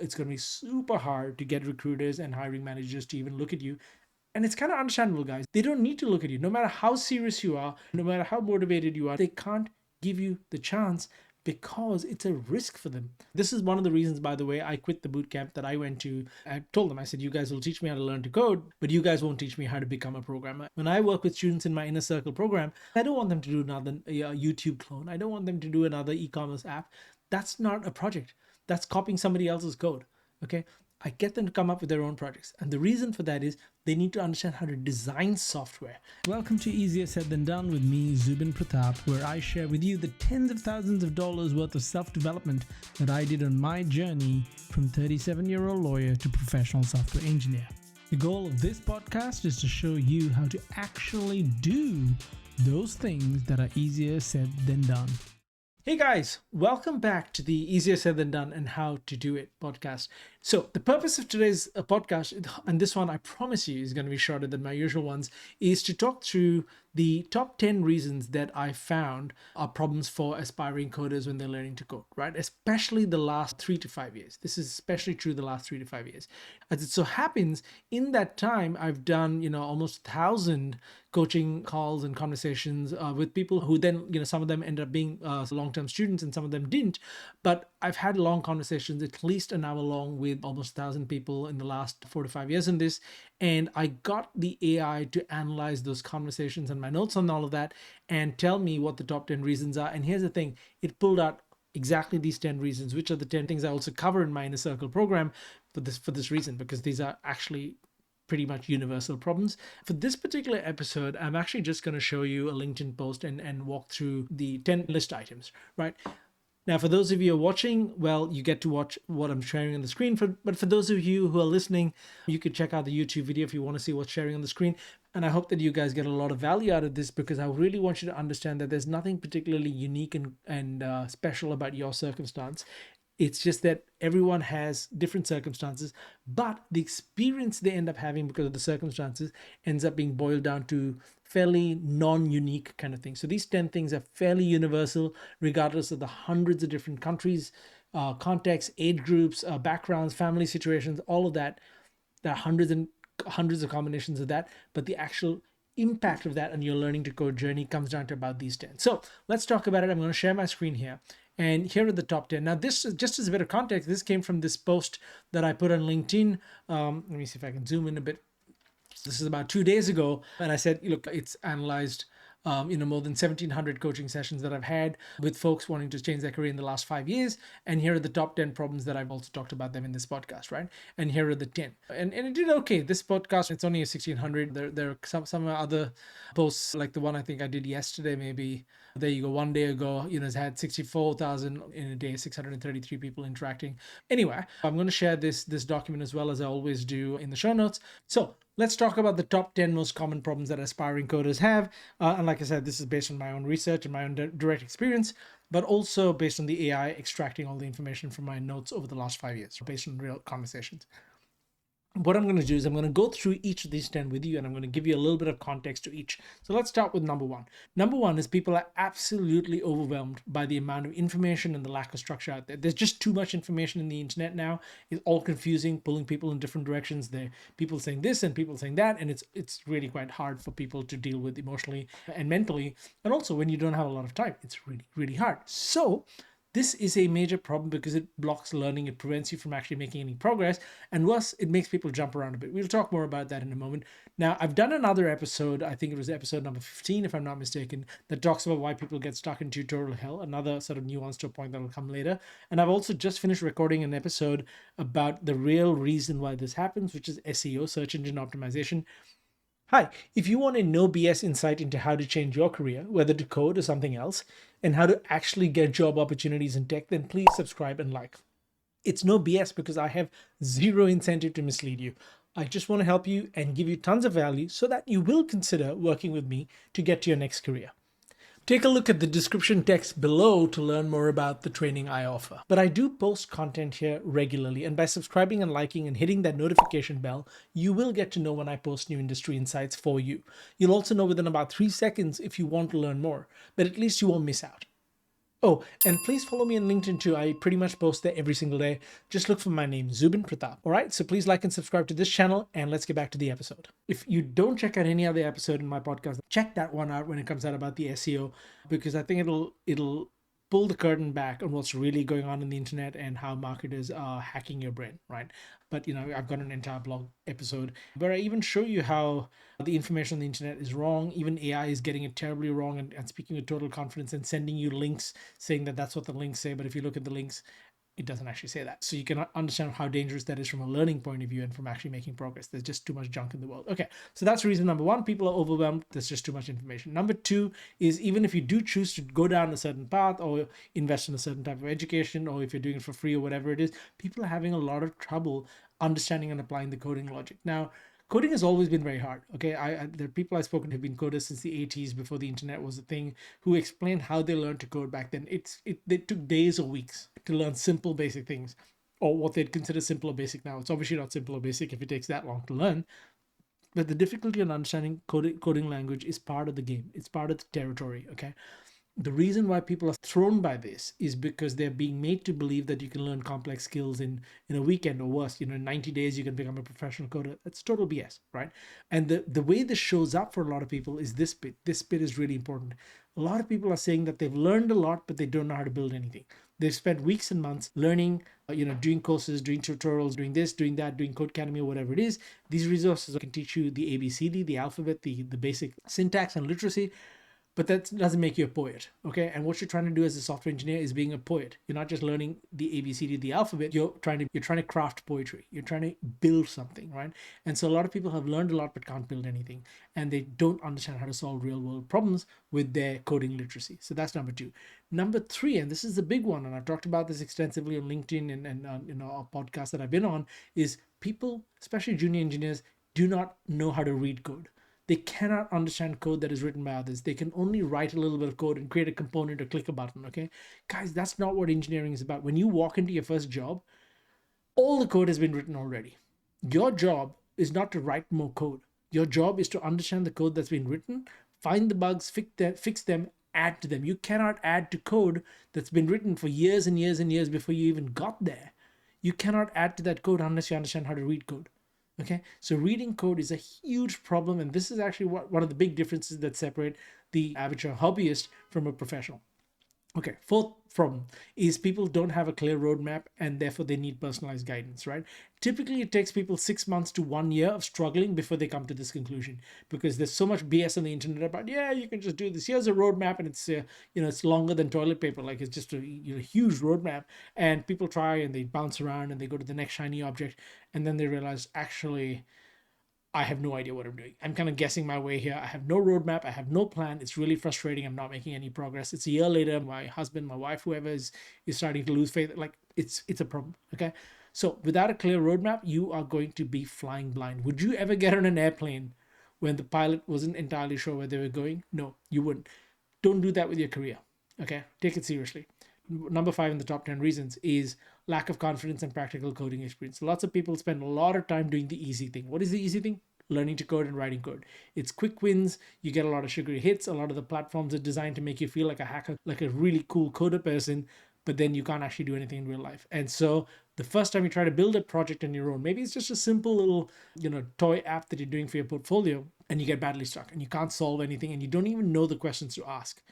It's going to be super hard to get recruiters and hiring managers to even look at you. And it's kind of understandable, guys. They don't need to look at you. No matter how serious you are, no matter how motivated you are, they can't give you the chance because it's a risk for them. This is one of the reasons, by the way, I quit the boot camp that I went to. I told them, I said, you guys will teach me how to learn to code, but you guys won't teach me how to become a programmer. When I work with students in my inner circle program, I don't want them to do another YouTube clone. I don't want them to do another e-commerce app. That's not a project. That's copying somebody else's code. Okay. I get them to come up with their own projects. And the reason for that is they need to understand how to design software. Welcome to Easier Said Than Done with me, Zubin Pratap, where I share with you the tens of thousands of dollars worth of self-development that I did on my journey from 37-year-old lawyer to professional software engineer. The goal of this podcast is to show you how to actually do those things that are easier said than done. Hey guys, welcome back to the Easier Said Than Done and How to Do It podcast. So the purpose of today's podcast, and this one I promise you is going to be shorter than my usual ones, is to talk through the top 10 reasons that I found are problems for aspiring coders when they're learning to code, right? Especially the last 3 to 5 years. This is especially true the last 3 to 5 years. As it so happens, in that time, I've done, almost 1,000 coaching calls and conversations with people who then, some of them ended up being long-term students and some of them didn't. But I've had long conversations, at least an hour long, with almost 1,000 people in the last 4 to 5 years in this. And I got the AI to analyze those conversations and my notes on all of that and tell me what the top 10 reasons are. And here's the thing, it pulled out exactly these 10 reasons, which are the 10 things I also cover in my Inner Circle program for this reason, because these are actually pretty much universal problems. For this particular episode, I'm actually just going to show you a LinkedIn post and walk through the 10 list items, right? Now, for those of you who are watching, well, you get to watch what I'm sharing on the screen. But for those of you who are listening, you could check out the YouTube video if you want to see what's sharing on the screen. And I hope that you guys get a lot of value out of this, because I really want you to understand that there's nothing particularly unique and special about your circumstance. It's just that everyone has different circumstances, but the experience they end up having because of the circumstances ends up being boiled down to fairly non-unique kind of things. So these 10 things are fairly universal, regardless of the hundreds of different countries, contexts, age groups, backgrounds, family situations, all of that. There are hundreds and hundreds of combinations of that, but the actual impact of that on your learning to code journey comes down to about these 10. So let's talk about it. I'm going to share my screen here. And here are the top 10. Now, this is just as a bit of context. This came from this post that I put on LinkedIn. Let me see if I can zoom in a bit. This is about 2 days ago. And I said, look, it's analyzed more than 1,700 coaching sessions that I've had with folks wanting to change their career in the last 5 years. And here are the top 10 problems that I've also talked about them in this podcast, right? And here are the 10. And it did okay. This podcast, it's only a 1,600. There are some other posts, like the one I think I did yesterday, maybe. There you go. 1 day ago, it's had 64,000 in a day, 633 people interacting. Anyway, I'm going to share this document as well, as I always do, in the show notes. So let's talk about the top 10 most common problems that aspiring coders have. And like I said, this is based on my own research and my own direct experience, but also based on the AI extracting all the information from my notes over the last 5 years, based on real conversations. What I'm going to do is I'm going to go through each of these 10 with you, and I'm going to give you a little bit of context to each. So let's start with number one. Number one is people are absolutely overwhelmed by the amount of information and the lack of structure out there. There's just too much information in the internet now. It's all confusing, pulling people in different directions. There are people saying this and people saying that, and it's really quite hard for people to deal with emotionally and mentally. And also, when you don't have a lot of time, it's really, really hard. So this is a major problem because it blocks learning. It prevents you from actually making any progress. And worse, it makes people jump around a bit. We'll talk more about that in a moment. Now, I've done another episode, I think it was episode number 15, if I'm not mistaken, that talks about why people get stuck in tutorial hell, another sort of nuance to a point that will come later. And I've also just finished recording an episode about the real reason why this happens, which is SEO, search engine optimization. Hi, if you want a no BS insight into how to change your career, whether to code or something else, and how to actually get job opportunities in tech, then please subscribe and like. It's no BS because I have zero incentive to mislead you. I just want to help you and give you tons of value so that you will consider working with me to get to your next career. Take a look at the description text below to learn more about the training I offer. But I do post content here regularly, and by subscribing and liking and hitting that notification bell, you will get to know when I post new industry insights for you. You'll also know within about 3 seconds if you want to learn more, but at least you won't miss out. Oh, and please follow me on LinkedIn too. I pretty much post there every single day. Just look for my name, Zubin Pratap. All right, so please like and subscribe to this channel, and let's get back to the episode. If you don't check out any other episode in my podcast, check that one out when it comes out about the SEO, because I think it'll pull the curtain back on what's really going on in the internet and how marketers are hacking your brain, right? But I've got an entire blog episode where I even show you how the information on the internet is wrong. Even AI is getting it terribly wrong and speaking with total confidence and sending you links saying that that's what the links say. But if you look at the links, it doesn't actually say that. So you can understand how dangerous that is from a learning point of view and from actually making progress. There's just too much junk in the world. Okay, so that's reason number one. People are overwhelmed. There's just too much information. Number two is, even if you do choose to go down a certain path or invest in a certain type of education, or if you're doing it for free or whatever it is, people are having a lot of trouble understanding and applying the coding logic. Now, coding has always been very hard. Okay, there are people I've spoken to who've been coders since the 80s, before the internet was a thing, who explained how they learned to code back then. They took days or weeks to learn simple basic things, or what they'd consider simple or basic now. It's obviously not simple or basic if it takes that long to learn. But the difficulty in understanding coding language is part of the game. It's part of the territory. Okay, the reason why people are thrown by this is because they're being made to believe that you can learn complex skills in a weekend, or worse, in 90 days you can become a professional coder. That's total BS, right? And the way this shows up for a lot of people is this bit. This bit is really important. A lot of people are saying that they've learned a lot, but they don't know how to build anything. They've spent weeks and months learning, doing courses, doing tutorials, doing this, doing that, doing Codecademy or whatever it is. These resources can teach you the ABCD, the alphabet, the basic syntax and literacy, but that doesn't make you a poet. Okay, and what you're trying to do as a software engineer is being a poet. You're not just learning the ABCD, the alphabet. You're trying to craft poetry. You're trying to build something, right? And so a lot of people have learned a lot but can't build anything, and they don't understand how to solve real world problems with their coding literacy. So that's number two. Number three, and this is the big one, and I've talked about this extensively on LinkedIn and a podcast that I've been on, is people, especially junior engineers, do not know how to read code. They cannot understand code that is written by others. They can only write a little bit of code and create a component or click a button. Okay, guys, that's not what engineering is about. When you walk into your first job, all the code has been written already. Your job is not to write more code. Your job is to understand the code that's been written, find the bugs, fix them, add to them. You cannot add to code that's been written for years and years and years before you even got there. You cannot add to that code unless you understand how to read code. Okay, so reading code is a huge problem, and this is actually one of the big differences that separate the amateur hobbyist from a professional. Okay, fourth problem is people don't have a clear roadmap, and therefore they need personalized guidance, right? Typically, it takes people 6 months to 1 year of struggling before they come to this conclusion, because there's so much BS on the internet about, yeah, you can just do this. Here's a roadmap, and it's it's longer than toilet paper. Like, it's just a huge roadmap, and people try and they bounce around and they go to the next shiny object, and then they realize, actually, I have no idea what I'm doing. I'm kind of guessing my way here. I have no roadmap. I have no plan. It's really frustrating. I'm not making any progress. It's a year later. My husband, my wife, whoever is starting to lose faith. Like, it's a problem. Okay. So without a clear roadmap, you are going to be flying blind. Would you ever get on an airplane when the pilot wasn't entirely sure where they were going? No, you wouldn't. Don't do that with your career. Okay. Take it seriously. Number 5 in the top 10 reasons is lack of confidence and practical coding experience. Lots of people spend a lot of time doing the easy thing. What is the easy thing? Learning to code and writing code. It's quick wins. You get a lot of sugary hits. A lot of the platforms are designed to make you feel like a hacker, like a really cool coder person, but then you can't actually do anything in real life. And so the first time you try to build a project on your own, maybe it's just a simple little, toy app that you're doing for your portfolio, and you get badly stuck and you can't solve anything and you don't even know the questions to ask.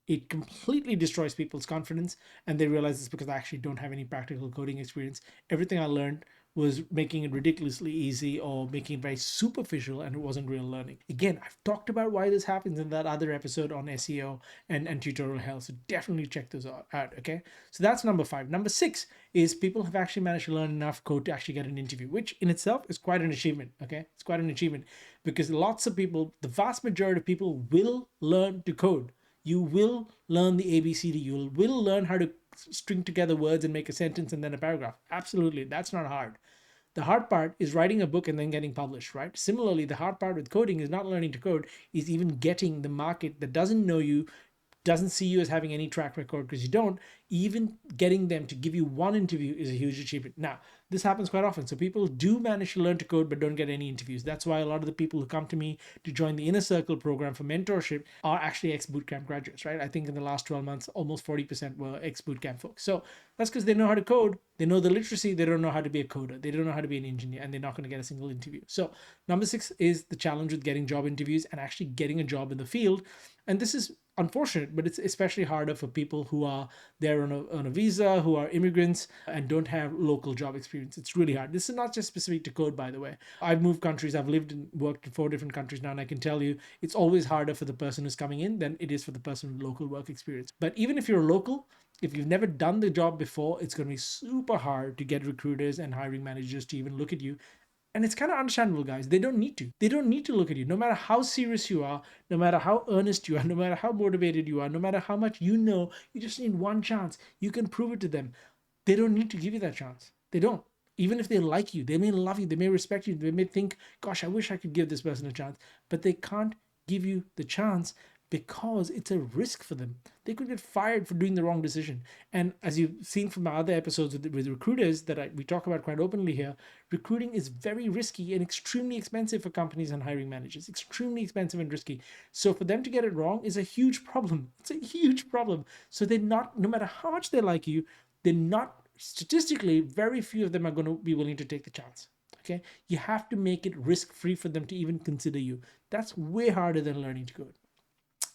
It completely destroys people's confidence, and they realize it's because I actually don't have any practical coding experience. Everything I learned was making it ridiculously easy or making it very superficial, and it wasn't real learning. Again, I've talked about why this happens in that other episode on SEO and tutorial hell, so definitely check those out. Okay, so that's number 5. Number 6 is people have actually managed to learn enough code to actually get an interview, which in itself is quite an achievement. Okay, it's quite an achievement, because lots of people, the vast majority of people, will learn to code. You will learn the ABCD. You will learn how to string together words and make a sentence and then a paragraph. Absolutely. That's not hard. The hard part is writing a book and then getting published, right? Similarly, the hard part with coding is not learning to code, is even getting the market that doesn't know you, doesn't see you as having any track record because you don't, even getting them to give you one interview is a huge achievement. Now, This happens quite often. So people do manage to learn to code but don't get any interviews. That's why a lot of the people who come to me to join the Inner Circle program for mentorship are actually ex-bootcamp graduates, right? I think in the last 12 months, almost 40% were ex-bootcamp folks. So that's because they know how to code, they know the literacy, they don't know how to be a coder, they don't know how to be an engineer, and they're not going to get a single interview. So number 6 is the challenge with getting job interviews and actually getting a job in the field. And this is unfortunate, but it's especially harder for people who are there on a visa, who are immigrants and don't have local job experience. It's really hard. This is not just specific to code, by the way. I've moved countries, I've lived and worked in 4 different countries now, and I can tell you it's always harder for the person who's coming in than it is for the person with local work experience. But even if you're local, if you've never done the job before, it's going to be super hard to get recruiters and hiring managers to even look at you. And it's kind of understandable, guys. They don't need to. They don't need to look at you. No matter how serious you are, no matter how earnest you are, no matter how motivated you are, no matter how much you know, you just need one chance. You can prove it to them. They don't need to give you that chance. They don't. Even if they like you, they may love you, they may respect you, they may think, gosh, I wish I could give this person a chance. But they can't give you the chance because it's a risk for them. They could get fired for doing the wrong decision. And as you've seen from my other episodes with recruiters that we talk about quite openly here, recruiting is very risky and extremely expensive for companies and hiring managers. Extremely expensive and risky. So for them to get it wrong is a huge problem. It's a huge problem. So they're not, no matter how much they like you, they're not, statistically, very few of them are going to be willing to take the chance. Okay, you have to make it risk-free for them to even consider you. That's way harder than learning to code.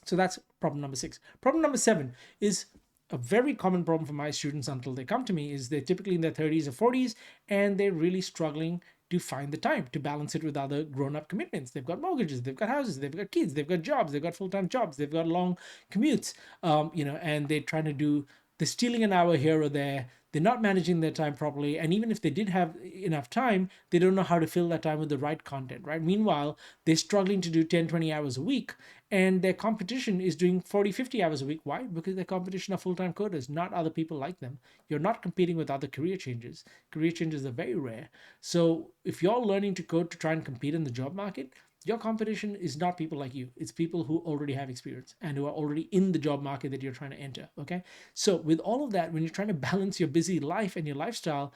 So that's problem number 6. Problem number 7 is a very common problem for my students until they come to me, is they're typically in their 30s or 40s and they're really struggling to find the time to balance it with other grown-up commitments. They've got mortgages, they've got houses, they've got kids, they've got jobs, they've got full-time jobs, they've got long commutes, and they're stealing an hour here or there. They're not managing their time properly. And even if they did have enough time, they don't know how to fill that time with the right content, right? Meanwhile, they're struggling to do 10, 20 hours a week, and their competition is doing 40, 50 hours a week. Why? Because their competition are full-time coders, not other people like them. You're not competing with other career changes. Career changes are very rare. So if you're learning to code to try and compete in the job market, your competition is not people like you. It's people who already have experience and who are already in the job market that you're trying to enter. Okay. So with all of that, when you're trying to balance your busy life and your lifestyle,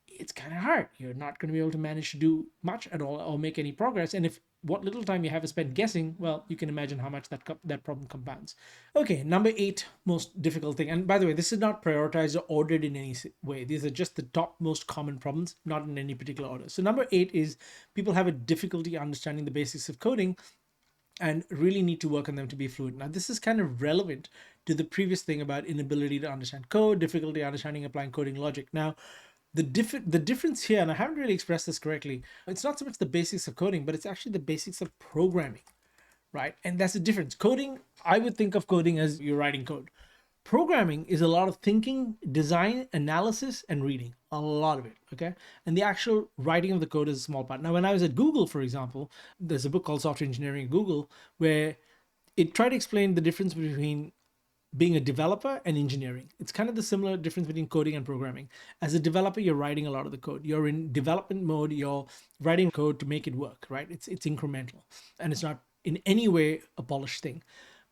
it's kind of hard. You're not going to be able to manage to do much at all or make any progress. And if what little time you have is spent guessing, well, you can imagine how much that problem compounds. Okay, number 8 most difficult thing. And by the way, this is not prioritized or ordered in any way. These are just the top most common problems, not in any particular order. So number 8 is people have a difficulty understanding the basics of coding and really need to work on them to be fluent. Now, this is kind of relevant to the previous thing about inability to understand code, difficulty understanding applying coding logic. Now, the difference here, and I haven't really expressed this correctly, it's not so much the basics of coding, but it's actually the basics of programming, right? And that's the difference. Coding, I would think of coding as you're writing code. Programming is a lot of thinking, design, analysis, and reading. A lot of it, okay? And the actual writing of the code is a small part. Now, when I was at Google, for example, there's a book called Software Engineering at Google where it tried to explain the difference between being a developer and engineering. It's kind of the similar difference between coding and programming. As a developer, you're writing a lot of the code. You're in development mode. You're writing code to make it work, right? It's incremental, and it's not in any way a polished thing.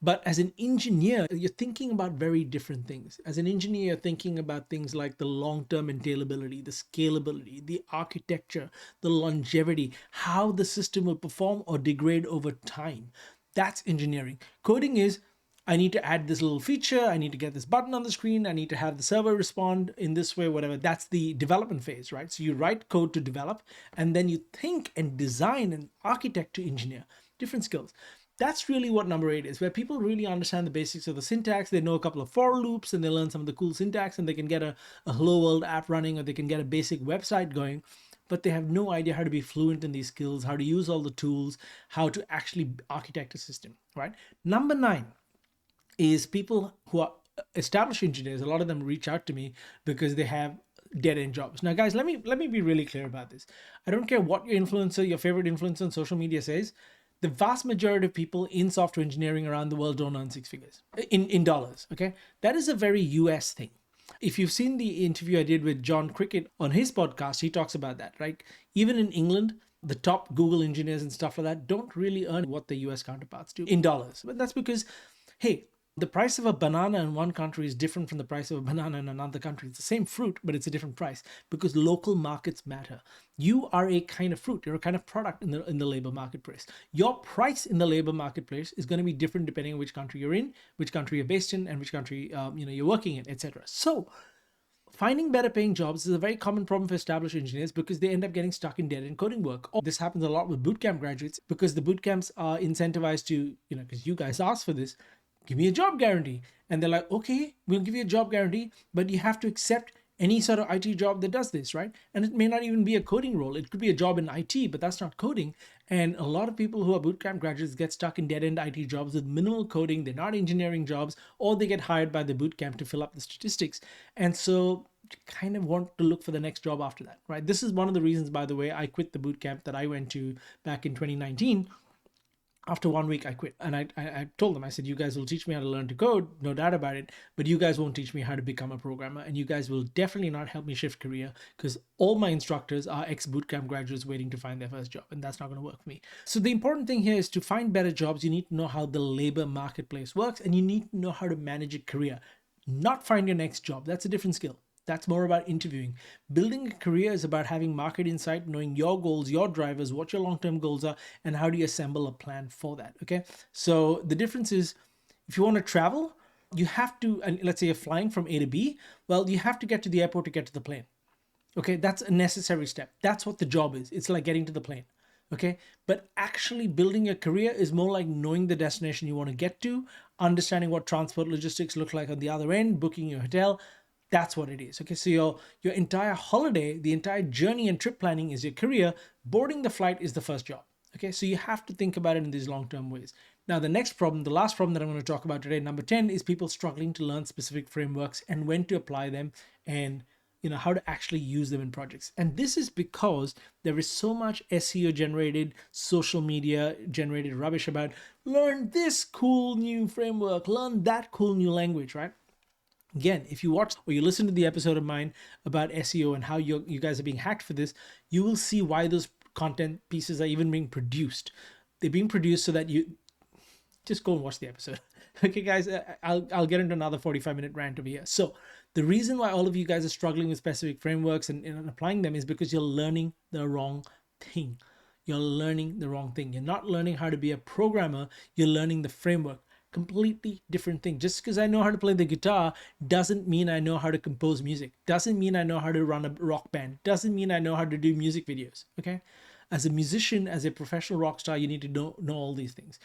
But as an engineer, you're thinking about very different things. As an engineer, you're thinking about things like the long-term maintainability, the scalability, the architecture, the longevity, how the system will perform or degrade over time. That's engineering. Coding is, I need to add this little feature. I need to get this button on the screen. I need to have the server respond in this way, whatever. That's the development phase, right? So you write code to develop, and then you think and design and architect to engineer. Different skills. That's really what number 8 is, where people really understand the basics of the syntax. They know a couple of for loops and they learn some of the cool syntax, and they can get a hello world app running, or they can get a basic website going, but they have no idea how to be fluent in these skills, how to use all the tools, how to actually architect a system, right? Number 9 is people who are established engineers. A lot of them reach out to me because they have dead-end jobs. Now, guys, let me be really clear about this. I don't care what your favorite influencer on social media says. The vast majority of people in software engineering around the world don't earn 6 figures in dollars. Okay, that is a very US thing. If you've seen the interview I did with John Cricket on his podcast, he talks about that, right? Even in England, the top Google engineers and stuff like that don't really earn what the US counterparts do in dollars. But that's because, hey, The price of a banana in one country is different from the price of a banana in another country. It's the same fruit, but it's a different price because local markets matter. You are a kind of fruit, you're a kind of product in the labor marketplace. Your price in the labor marketplace is going to be different depending on which country you're in, which country you're based in, and which country you're working in, etc. So finding better paying jobs is a very common problem for established engineers because they end up getting stuck in dead end coding work. This happens a lot with bootcamp graduates because the bootcamps are incentivized to, because you guys asked for this, give me a job guarantee. And they're like, okay, we'll give you a job guarantee, but you have to accept any sort of IT job that does this, right? And it may not even be a coding role. It could be a job in IT, but that's not coding. And a lot of people who are bootcamp graduates get stuck in dead-end IT jobs with minimal coding. They're not engineering jobs, or they get hired by the bootcamp to fill up the statistics. And so you kind of want to look for the next job after that, right? This is one of the reasons, by the way, I quit the bootcamp that I went to back in 2019. After 1 week, I quit. And I told them, I said, you guys will teach me how to learn to code, no doubt about it, but you guys won't teach me how to become a programmer. And you guys will definitely not help me shift career because all my instructors are ex-bootcamp graduates waiting to find their first job. And that's not going to work for me. So the important thing here is to find better jobs, you need to know how the labor marketplace works, and you need to know how to manage a career, not find your next job. That's a different skill. That's more about interviewing. Building a career is about having market insight, knowing your goals, your drivers, what your long-term goals are, and how do you assemble a plan for that. Okay. So the difference is if you want to travel, you have to, and let's say you're flying from A to B, well, you have to get to the airport to get to the plane. Okay. That's a necessary step. That's what the job is. It's like getting to the plane. Okay. But actually building a career is more like knowing the destination you want to get to, understanding what transport logistics look like on the other end, booking your hotel. That's what it is. Okay, so your entire holiday, the entire journey and trip planning is your career. Boarding the flight is the first job. Okay, so you have to think about it in these long-term ways. Now, the next problem, the last problem that I'm going to talk about today, number 10, is people struggling to learn specific frameworks and when to apply them and how to actually use them in projects. And this is because there is so much SEO generated, social media generated rubbish about learn this cool new framework, learn that cool new language, right? Again, if you watch or you listen to the episode of mine about SEO and how you guys are being hacked for this, you will see why those content pieces are even being produced. They're being produced so that you just go and watch the episode. Okay, guys, I'll get into another 45-minute rant over here. So the reason why all of you guys are struggling with specific frameworks and applying them is because you're learning the wrong thing. You're learning the wrong thing. You're not learning how to be a programmer. You're learning the framework. Completely different thing. Just because I know how to play the guitar doesn't mean I know how to compose music. Doesn't mean I know how to run a rock band. Doesn't mean I know how to do music videos. Okay? As a musician, as a professional rock star, you need to know all these things.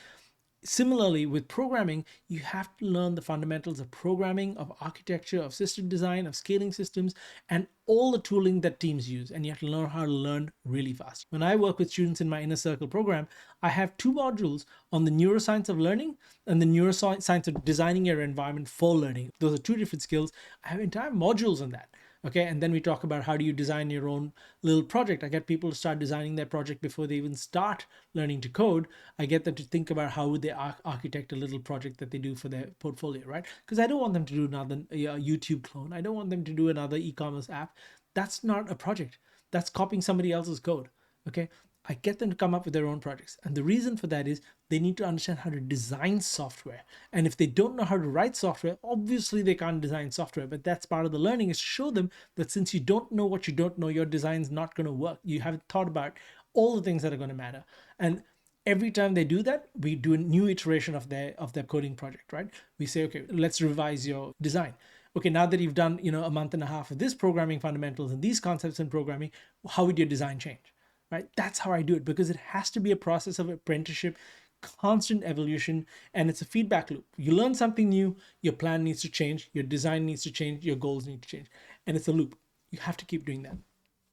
Similarly, with programming, you have to learn the fundamentals of programming, of architecture, of system design, of scaling systems, and all the tooling that teams use. And you have to learn how to learn really fast. When I work with students in my Inner Circle program, I have 2 modules on the neuroscience of learning and the neuroscience of designing your environment for learning. Those are 2 different skills. I have entire modules on that. Okay, and then we talk about how do you design your own little project. I get people to start designing their project before they even start learning to code. I get them to think about how would they architect a little project that they do for their portfolio, right? Because I don't want them to do another YouTube clone. I don't want them to do another e-commerce app. That's not a project. That's copying somebody else's code. Okay, I get them to come up with their own projects. And the reason for that is they need to understand how to design software. And if they don't know how to write software, obviously they can't design software. But that's part of the learning, is to show them that since you don't know what you don't know, your design's not going to work. You haven't thought about all the things that are going to matter. And every time they do that, we do a new iteration of their coding project, right? We say, okay, let's revise your design. Okay, now that you've done, a month and a half of this programming fundamentals and these concepts in programming, how would your design change? Right? That's how I do it, because it has to be a process of apprenticeship, constant evolution, and it's a feedback loop. You learn something new, your plan needs to change, your design needs to change, your goals need to change, and it's a loop. You have to keep doing that.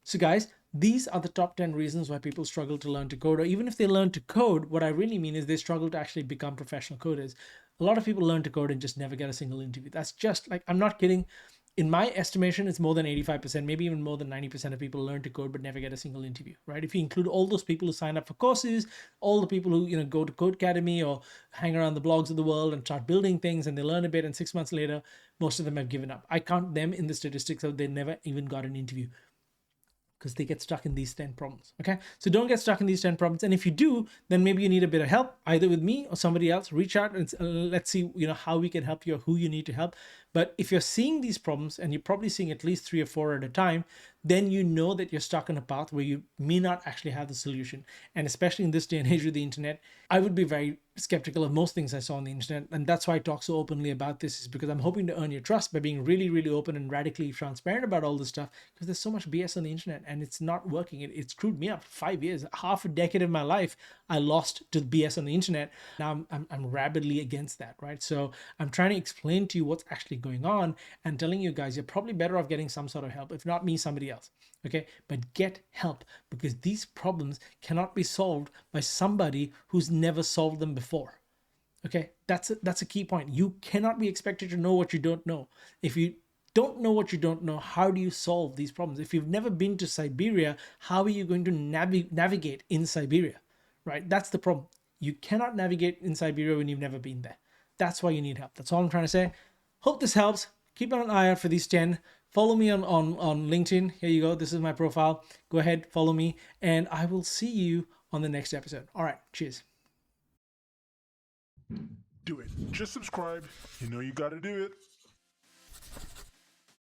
So guys, these are the top 10 reasons why people struggle to learn to code, or even if they learn to code, what I really mean is they struggle to actually become professional coders. A lot of people learn to code and just never get a single interview. That's just like, I'm not kidding. In my estimation, it's more than 85%, maybe even more than 90% of people learn to code but never get a single interview, right? If you include all those people who sign up for courses, all the people who go to Codecademy or hang around the blogs of the world and start building things, and they learn a bit, and 6 months later, most of them have given up. I count them in the statistics of they never even got an interview, because they get stuck in these 10 problems. Okay, so don't get stuck in these 10 problems. And if you do, then maybe you need a bit of help, either with me or somebody else. Reach out and let's see, how we can help you or who you need to help. But if you're seeing these problems, and you're probably seeing at least 3 or 4 at a time, then you know that you're stuck in a path where you may not actually have the solution. And especially in this day and age with the internet, I would be very skeptical of most things I saw on the internet. And that's why I talk so openly about this, is because I'm hoping to earn your trust by being really, really open and radically transparent about all this stuff, because there's so much BS on the internet and it's not working. It screwed me up. 5 years, half a decade of my life, I lost to BS on the internet. Now I'm rabidly against that, right? So I'm trying to explain to you what's actually going on and telling you guys, you're probably better off getting some sort of help. If not me, somebody else. Okay, but get help, because these problems cannot be solved by somebody who's never solved them before. Okay, that's a key point. You cannot be expected to know what you don't know. If you don't know what you don't know, how do you solve these problems? If you've never been to Siberia, how are you going to navigate in Siberia, right? That's the problem. You cannot navigate in Siberia when you've never been there. That's why you need help. That's all I'm trying to say. Hope this helps. Keep an eye out for these 10. Follow me on LinkedIn. Here you go. This is my profile. Go ahead, follow me, and I will see you on the next episode. All right, cheers. Do it. Just subscribe. You know you got to do it.